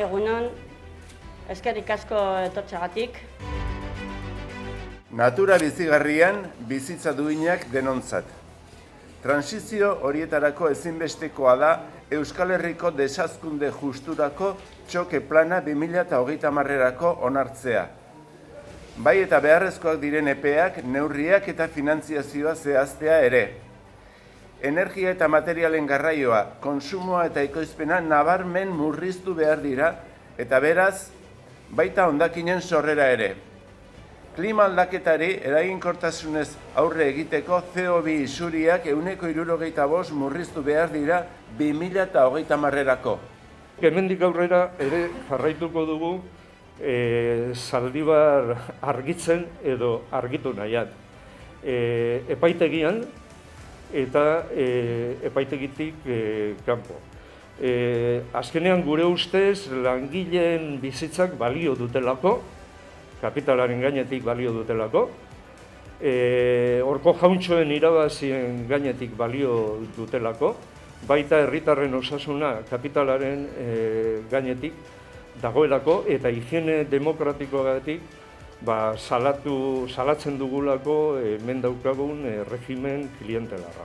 Egunon, eskerrik asko etortzeagatik. Natura bizigarrian bizitza duinak denontzat. Transizio horietarako ezinbestekoa da Euskal Herriko desazkunde justurako txoke plana 2030erako onartzea. Bai eta beharrezkoak diren epeak, neurriak eta finantziazioa zehaztea ere. Energia eta materialen garraioa, kontsumoa eta ekoizpena nabarmen murriztu behar dira eta beraz, baita hondakinen sorrera ere. Klima aldaketari eraginkortasunez aurre egiteko CO2 isuriak 75% murriztu behar dira 2030erako. Hemendik aurrera ere jarraituko dugu Zaldibar argitzen edo argitu nahian. Epaitegian eta epaitegitik kanpo. Azkenean gure ustez langileen bizitzak balio dutelako, kapitalaren gainetik balio dutelako, horko jauntxoen irabazien gainetik balio dutelako, baita herritarren osasuna kapitalaren gainetik dagoelako eta higiene demokratikoagatik salatzen dugulako hemen daukagun regimen klientelarra.